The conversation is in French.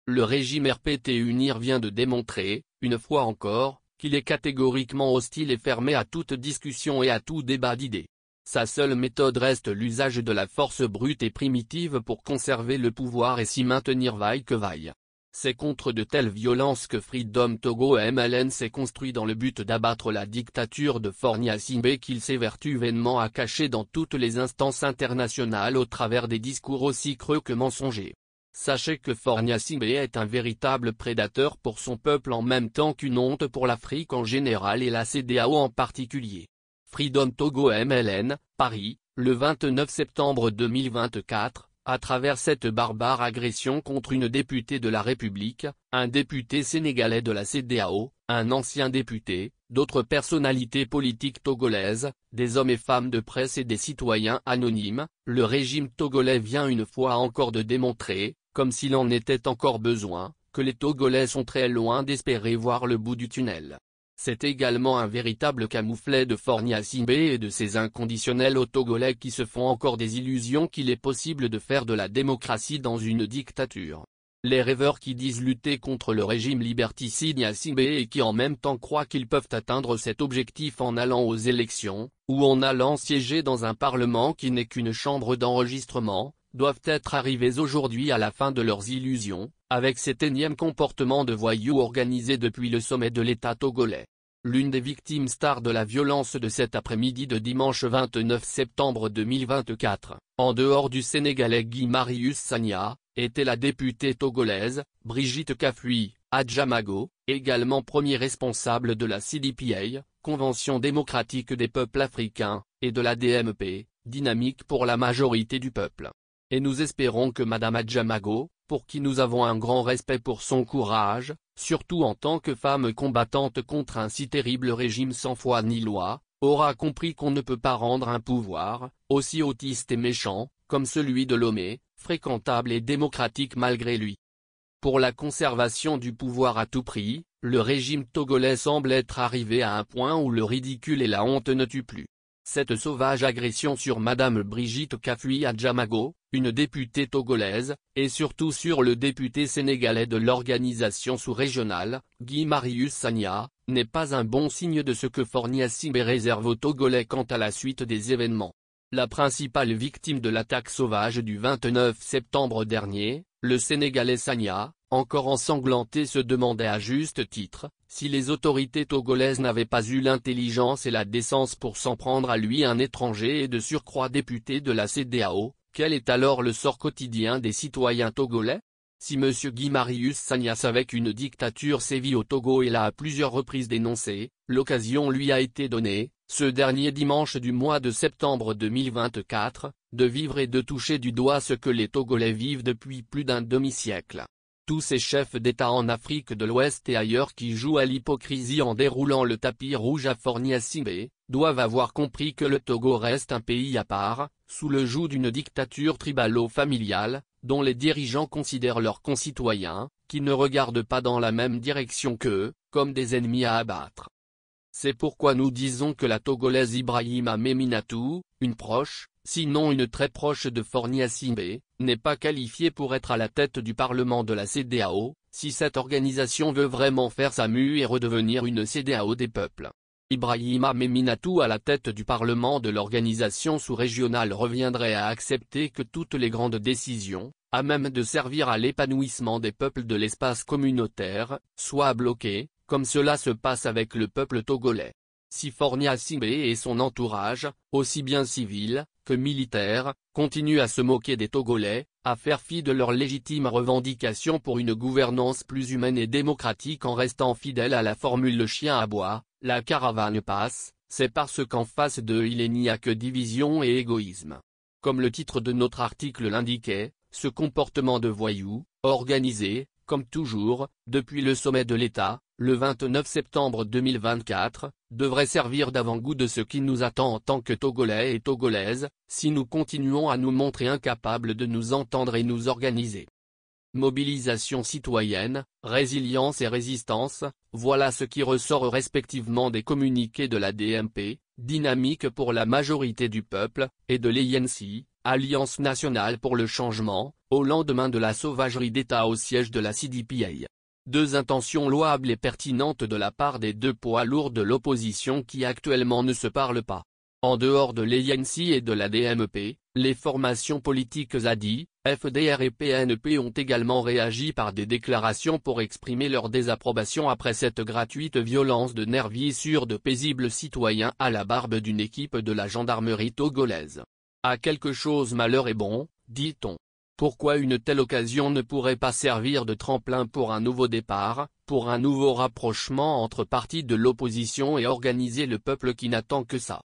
le régime RPT-UNIR vient de démontrer, une fois encore, qu'il est catégoriquement hostile et fermé à toute discussion et à tout débat d'idées. Sa seule méthode reste l'usage de la force brute et primitive pour conserver le pouvoir et s'y maintenir vaille que vaille. C'est contre de telles violences que Freedom Togo MLN s'est construit dans le but d'abattre la dictature de Faure Gnassingbé qu'il s'évertue vainement à cacher dans toutes les instances internationales au travers des discours aussi creux que mensongers. Sachez que Faure Gnassingbé est un véritable prédateur pour son peuple en même temps qu'une honte pour l'Afrique en général et la CEDEAO en particulier. Freedom Togo MLN, Paris, le 29 septembre 2024. À travers cette barbare agression contre une députée de la République, un député sénégalais de la CEDEAO, un ancien député, d'autres personnalités politiques togolaises, des hommes et femmes de presse et des citoyens anonymes, le régime togolais vient une fois encore de démontrer, comme s'il en était encore besoin, que les Togolais sont très loin d'espérer voir le bout du tunnel. C'est également un véritable camouflet de Faure Gnassingbé et de ses inconditionnels aux Togolais qui se font encore des illusions qu'il est possible de faire de la démocratie dans une dictature. Les rêveurs qui disent lutter contre le régime liberticide Gnassingbé et qui en même temps croient qu'ils peuvent atteindre cet objectif en allant aux élections, ou en allant siéger dans un parlement qui n'est qu'une chambre d'enregistrement, doivent être arrivés aujourd'hui à la fin de leurs illusions, avec cet énième comportement de voyous organisé depuis le sommet de l'État togolais. L'une des victimes stars de la violence de cet après-midi de dimanche 29 septembre 2024, en dehors du Sénégalais Guy Marius Sagna, était la députée togolaise, Brigitte Kafui Adjamago, également premier responsable de la CDPA, Convention démocratique des peuples africains, et de la DMP, Dynamique pour la majorité du peuple. Et nous espérons que Madame Adjamago, pour qui nous avons un grand respect pour son courage, surtout en tant que femme combattante contre un si terrible régime sans foi ni loi, aura compris qu'on ne peut pas rendre un pouvoir, aussi autiste et méchant, comme celui de Lomé, fréquentable et démocratique malgré lui. Pour la conservation du pouvoir à tout prix, le régime togolais semble être arrivé à un point où le ridicule et la honte ne tuent plus. Cette sauvage agression sur Madame Brigitte Kafui Adjamago, une députée togolaise, et surtout sur le député sénégalais de l'organisation sous-régionale, Guy Marius Sagna, n'est pas un bon signe de ce que Faure Gnassingbé réserve aux Togolais quant à la suite des événements. La principale victime de l'attaque sauvage du 29 septembre dernier, le Sénégalais Sagna, encore ensanglanté se demandait à juste titre, si les autorités togolaises n'avaient pas eu l'intelligence et la décence pour s'en prendre à lui un étranger et de surcroît député de la CEDEAO, quel est alors le sort quotidien des citoyens togolais? Si M. Guy Marius Sagna savait qu'une dictature sévit au Togo et l'a à plusieurs reprises dénoncé, l'occasion lui a été donnée, ce dernier dimanche du mois de septembre 2024, de vivre et de toucher du doigt ce que les Togolais vivent depuis plus d'un demi-siècle. Tous ces chefs d'État en Afrique de l'Ouest et ailleurs qui jouent à l'hypocrisie en déroulant le tapis rouge à Faure Gnassingbé, doivent avoir compris que le Togo reste un pays à part, sous le joug d'une dictature tribalo-familiale, dont les dirigeants considèrent leurs concitoyens, qui ne regardent pas dans la même direction qu'eux, comme des ennemis à abattre. C'est pourquoi nous disons que la Togolaise Ibrahima Méminatou, une proche, sinon une très proche de Faure Gnassingbé, n'est pas qualifiée pour être à la tête du Parlement de la CEDEAO, si cette organisation veut vraiment faire sa mue et redevenir une CEDEAO des peuples. Ibrahima Méminatou à la tête du Parlement de l'organisation sous-régionale reviendrait à accepter que toutes les grandes décisions, à même de servir à l'épanouissement des peuples de l'espace communautaire, soient bloquées, comme cela se passe avec le peuple togolais. Si Faure Gnassingbé et son entourage, aussi bien civil que militaire, continuent à se moquer des Togolais, à faire fi de leurs légitimes revendications pour une gouvernance plus humaine et démocratique en restant fidèles à la formule le chien aboie, la caravane passe, c'est parce qu'en face d'eux il n'y a que division et égoïsme. Comme le titre de notre article l'indiquait, ce comportement de voyous, organisé, comme toujours, depuis le sommet de l'État, le 29 septembre 2024, devrait servir d'avant-goût de ce qui nous attend en tant que Togolais et Togolaises, si nous continuons à nous montrer incapables de nous entendre et nous organiser. Mobilisation citoyenne, résilience et résistance, voilà ce qui ressort respectivement des communiqués de la DMP, Dynamique pour la majorité du peuple, et de l'ENC, Alliance nationale pour le changement, au lendemain de la sauvagerie d'État au siège de la CDPA. Deux intentions louables et pertinentes de la part des deux poids lourds de l'opposition qui actuellement ne se parlent pas. En dehors de l'ANC et de la DMP, les formations politiques ADI, FDR et PNP ont également réagi par des déclarations pour exprimer leur désapprobation après cette gratuite violence de nervis sur de paisibles citoyens à la barbe d'une équipe de la gendarmerie togolaise. À quelque chose malheur est bon, dit-on. Pourquoi une telle occasion ne pourrait pas servir de tremplin pour un nouveau départ, pour un nouveau rapprochement entre partis de l'opposition et organiser le peuple qui n'attend que ça?